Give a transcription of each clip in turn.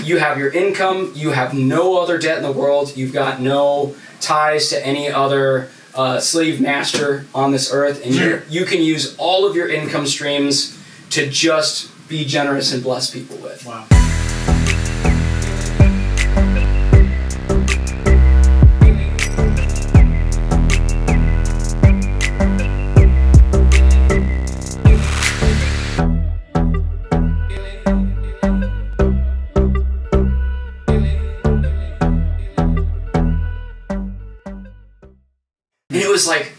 you have your income, you have no other debt in the world, you've got no ties to any other slave master on this earth, and you can use all of your income streams to just be generous and bless people with. Wow. And it was like,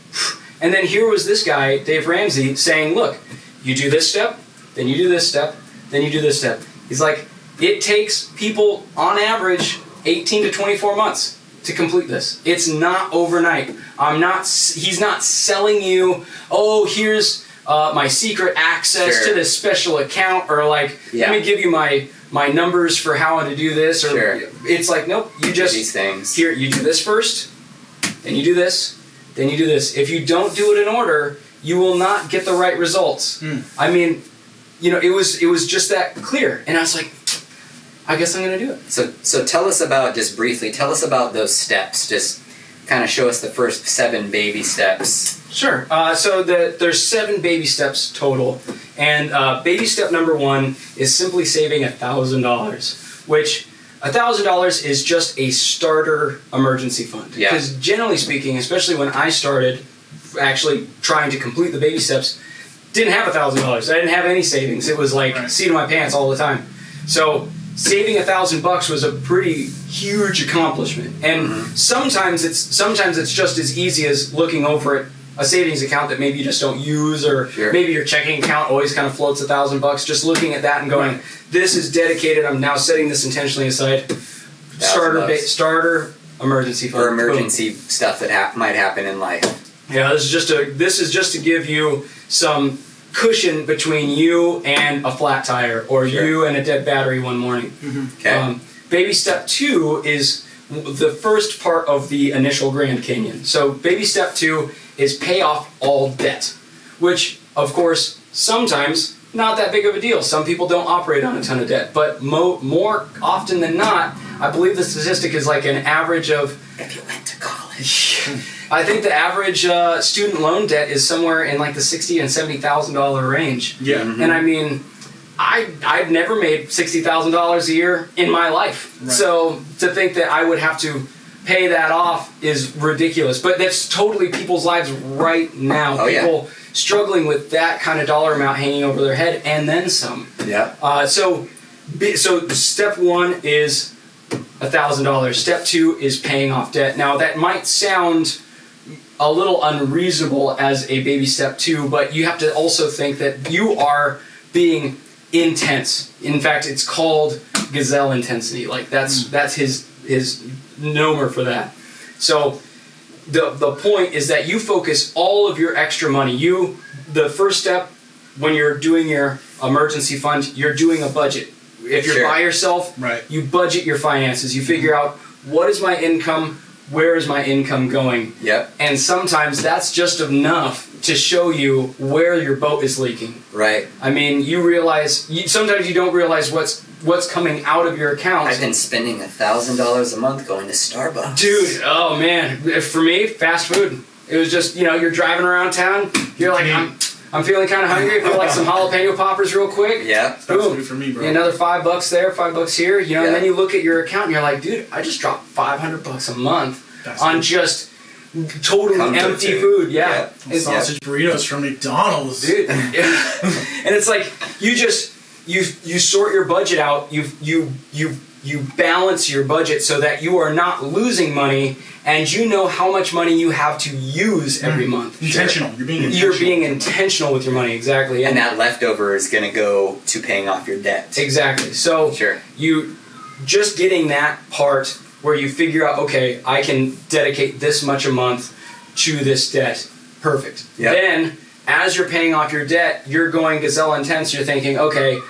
and then here was this guy, Dave Ramsey, saying, look, you do this step, then you do this step, then you do this step. He's like, it takes people, on average, 18 to 24 months to complete this. It's not overnight. He's not selling you, oh, here's my secret access to this special account, or like, let me give you my numbers for how to do this. Or it's like, nope, you just, these things. Here, you do this first, then you do this, then you do this. If you don't do it in order, you will not get the right results. I mean, it was just that clear. And I was like, I guess I'm going to do it. So tell us about, just briefly, tell us about those steps. Just kind of show us the first 7 baby steps. Sure. So there's 7 baby steps total. And baby step number 1 is simply saving $1,000, which $1,000 is just a starter emergency fund. Because generally speaking, especially when I started actually trying to complete the baby steps, didn't have $1,000. I didn't have any savings. It was like seat of my pants all the time. So saving $1,000 was a pretty huge accomplishment. And sometimes it's just as easy as looking over at a savings account that maybe you just don't use, or maybe your checking account always kind of floats $1,000. Just looking at that and going, this is dedicated. I'm now setting this intentionally aside. Starter emergency fund. For emergency stuff that might happen in life. Yeah, this is just to give you some cushion between you and a flat tire, or you and a dead battery one morning. Okay. Baby step 2 is the first part of the initial Grand Canyon. So baby step 2 is pay off all debt, which of course sometimes not that big of a deal. Some people don't operate on a ton of debt, but more often than not, I believe the statistic is like an average of, if you went to college, I think the average student loan debt is somewhere in like the $60,000 and $70,000 range. And I mean, I've never made $60,000 a year in my life. So to think that I would have to pay that off is ridiculous. But that's totally people's lives right now. People struggling with that kind of dollar amount hanging over their head, and then some. So step 1 is $1,000. Step 2 is paying off debt. Now that might sound a little unreasonable as a baby step 2, but you have to also think that you are being intense. In fact, it's called gazelle intensity. Like that's his nomer for that. So the point is that you focus all of your extra money. The first step when you're doing your emergency fund, you're doing a budget. If you're by yourself, you budget your finances. You figure out, what is my income? Where is my income going? And sometimes that's just enough to show you where your boat is leaking. I mean, you realize, sometimes you don't realize what's coming out of your account. I've been spending $1,000 a month going to Starbucks. Dude, oh man. For me, fast food. It was just, you're driving around town, you're like, I'm feeling kind of hungry. I feel like some jalapeno poppers real quick. That's food for me, bro. Another $5 there, $5 here. And then you look at your account and you're like, dude, I just dropped $500 a month on just totally empty food. Sausage burritos from McDonald's, dude. And it's like you sort your budget out. You balance your budget so that you are not losing money, and you know how much money you have to use every month. Intentional. You're being intentional. You're being intentional with your money, exactly. And that leftover is going to go to paying off your debt. Exactly. So you just getting that part where you figure out, okay, I can dedicate this much a month to this debt. Perfect. Then, as you're paying off your debt, you're going gazelle intense. You're thinking, okay,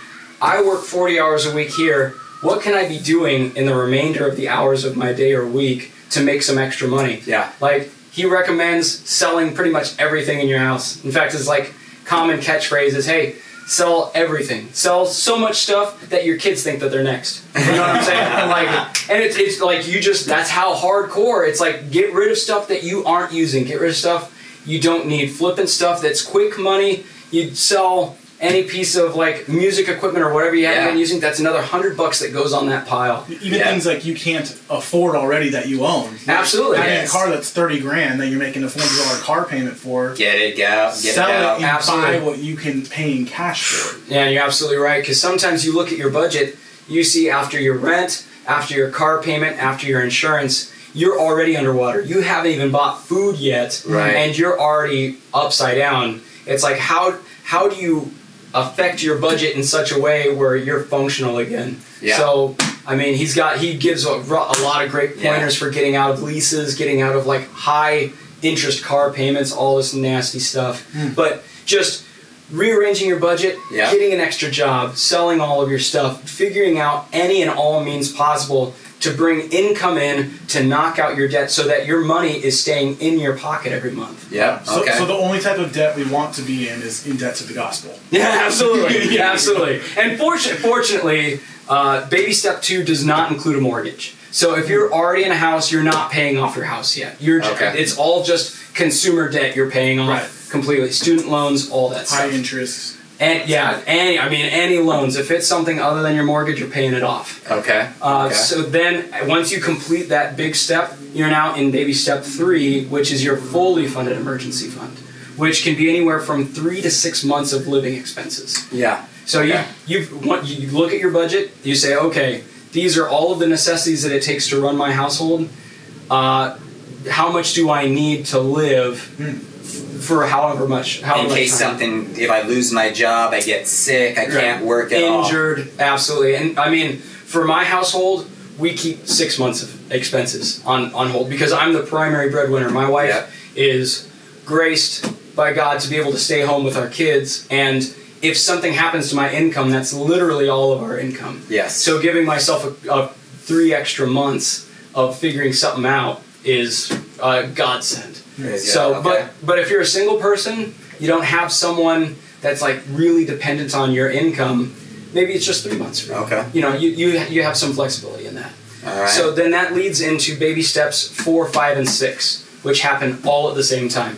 I work 40 hours a week here. What can I be doing in the remainder of the hours of my day or week to make some extra money? Like, he recommends selling pretty much everything in your house. In fact, his common catchphrase is, hey, Sell everything. Sell so much stuff that your kids think that they're next. You know what I'm saying? And it's like that's how hardcore. It's like, get rid of stuff that you aren't using. Get rid of stuff you don't need. Flipping stuff that's quick money. You sell any piece of like music equipment or whatever you haven't been using, that's another $100 that goes on that pile. Even things like you can't afford already that you own. Absolutely. Having a car that's $30,000 that you're making a $400 car payment for. Get it out. Sell it and buy what you can pay in cash for it. Yeah, you're absolutely right. Because sometimes you look at your budget, you see after your rent, after your car payment, after your insurance, you're already underwater. You haven't even bought food yet, and you're already upside down. It's like, how do you affect your budget in such a way where you're functional again? So I mean, he gives a lot of great pointers for getting out of leases, getting out of like high interest car payments, all this nasty stuff. But just rearranging your budget, getting an extra job, selling all of your stuff, figuring out any and all means possible to bring income in to knock out your debt so that your money is staying in your pocket every month. So the only type of debt we want to be in is in debt to the gospel. Yeah, absolutely. Absolutely. And fortunately, baby step 2 does not include a mortgage. So if you're already in a house, you're not paying off your house yet. It's all just consumer debt you're paying off completely. Student loans, all that stuff. High interest. And any loans. If it's something other than your mortgage, you're paying it off. So then once you complete that big step, you're now in baby step 3, which is your fully funded emergency fund, which can be anywhere from 3 to 6 months of living expenses. So you look at your budget, you say, okay, these are all of the necessities that it takes to run my household. How much do I need to live for however much in case something, if I lose my job, I get sick, I can't work at all. Injured, absolutely. And I mean, for my household, we keep 6 months of expenses on hold because I'm the primary breadwinner. My wife is graced by God to be able to stay home with our kids, and if something happens to my income, that's literally all of our income. So giving myself a 3 extra months of figuring something out is a godsend. But if you're a single person, you don't have someone that's like really dependent on your income, maybe it's just 3 months for you. You know, you have some flexibility in that. So then that leads into baby steps 4, 5, and 6, which happen all at the same time.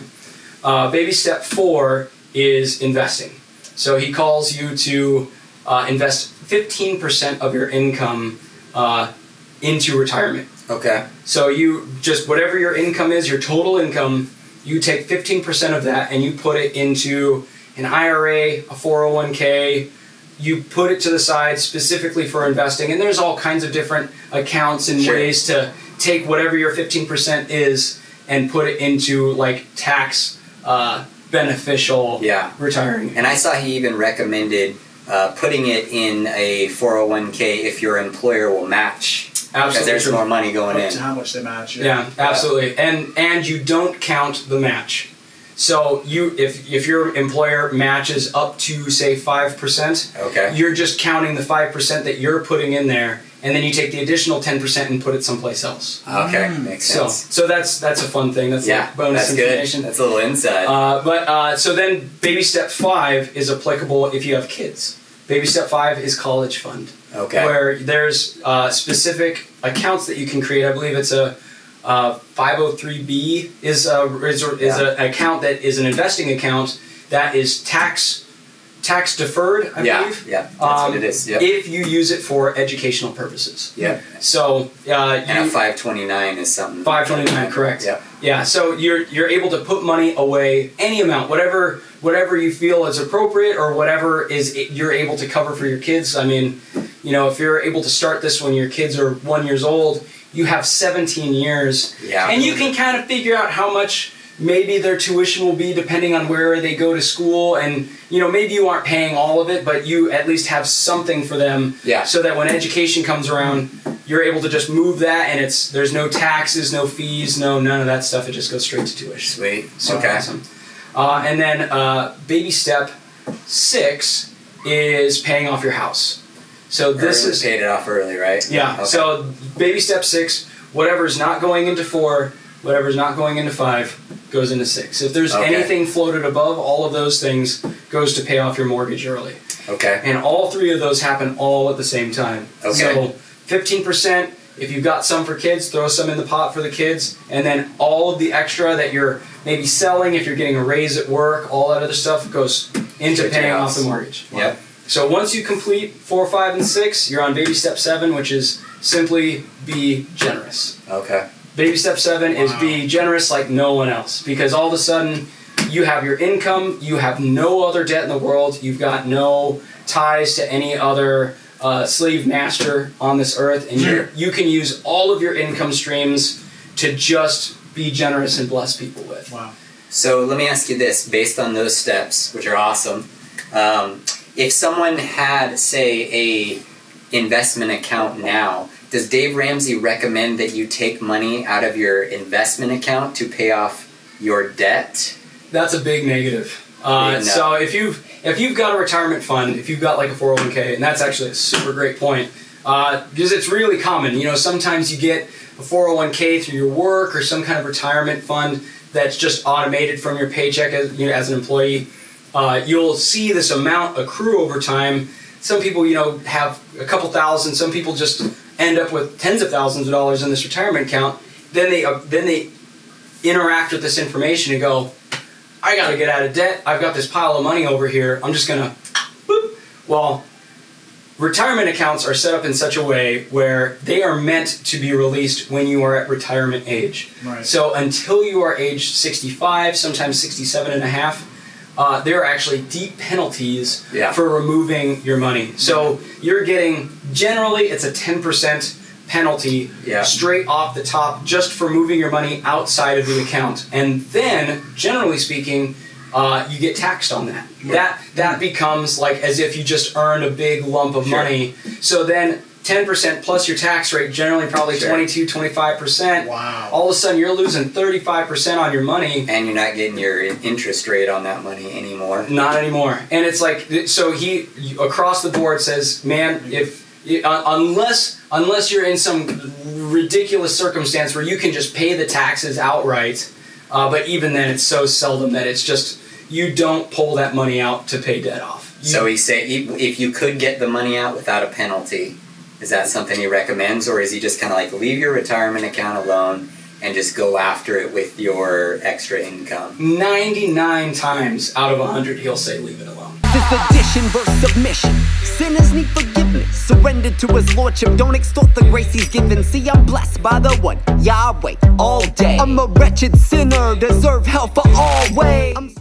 Baby step 4 is investing. So he calls you to invest 15% of your income into retirement. So you just, whatever your income is, your total income, you take 15% of that and you put it into an IRA, a 401k, you put it to the side specifically for investing. And there's all kinds of different accounts and ways to take whatever your 15% is and put it into like tax beneficial retiring. And I saw he even recommended putting it in a 401k if your employer will match. Because there's more money going in. To how much they match. Yeah, absolutely. And you don't count the match. So if your employer matches up to say 5%, you're just counting the 5% that you're putting in there, and then you take the additional 10% and put it someplace else. Makes sense. So that's a fun thing. That's like bonus information. Good. That's a little insight. So then baby step 5 is applicable if you have kids. Baby step 5 is college fund. Where there's specific accounts that you can create. I believe it's a 503B is an account that is an investing account that is tax deferred, I believe. That's what it is. If you use it for educational purposes. So and a 529 is something. 529, correct. So you're able to put money away, any amount, whatever you feel is appropriate or whatever you're able to cover for your kids. I mean, you know, if you're able to start this when your kids are 1 year old, you have 17 years, and you can kind of figure out how much maybe their tuition will be depending on where they go to school, and you know, maybe you aren't paying all of it, but you at least have something for them, so that when education comes around, you're able to just move that, and there's no taxes, no fees, none of that stuff. It just goes straight to tuition. Sweet. Awesome. And then baby step 6 is paying off your house. So this is paid it off early, right? So baby step 6, whatever's not going into 4, whatever's not going into 5, goes into 6. If there's Okay. anything floated above, all of those things goes to pay off your mortgage early. Okay. And all 3 of those happen all at the same time. Okay. So 15%, if you've got some for kids, throw some in the pot for the kids, and then all of the extra that you're maybe selling, if you're getting a raise at work, all that other stuff goes into Straight to paying your off house. the mortgage. Yep. So once you complete 4, 5, and 6, you're on baby step 7, which is simply be generous. Okay. Baby step 7 is Wow. be generous like no one else, because all of a sudden you have your income, you have no other debt in the world, you've got no ties to any other slave master on this earth, and you can use all of your income streams to just be generous and bless people with. Wow. So let me ask you this, based on those steps, which are awesome, if someone had, say, a investment account now, does Dave Ramsey recommend that you take money out of your investment account to pay off your debt? That's a big negative. No. So if you've got a retirement fund, if you've got like a 401k, and that's actually a super great point, because it's really common. You know, sometimes you get a 401k through your work or some kind of retirement fund that's just automated from your paycheck as, you know, as an employee. You'll see this amount accrue over time. Some people, you know, have a couple thousand. Some people just end up with tens of thousands of dollars in this retirement account. Then they interact with this information and go, I got to get out of debt. I've got this pile of money over here. I'm just gonna, boop. Well, retirement accounts are set up in such a way where they are meant to be released when you are at retirement age. Right. So until you are age 65, sometimes 67 and a half, there are actually deep penalties for removing your money. So you're getting, generally it's a 10% penalty straight off the top just for moving your money outside of the account. And then, generally speaking, you get taxed on that. That becomes like as if you just earned a big lump of money. So then 10% plus your tax rate, generally probably 22, 25%. Wow. All of a sudden you're losing 35% on your money. And you're not getting your interest rate on that money anymore. Not anymore. And it's like, so he, across the board says, man, unless you're in some ridiculous circumstance where you can just pay the taxes outright, but even then it's so seldom that it's just, you don't pull that money out to pay debt off. So he say if you could get the money out without a penalty, is that something he recommends, or is he just kind of like leave your retirement account alone and just go after it with your extra income? 99 times out of 100 he'll say leave it alone. This addition versus submission. Sinners need forgiveness. Surrender to his lordship. Don't extort the grace he's given. See, I'm blessed by the one, Yahweh, all day. I'm a wretched sinner, deserve hell for always.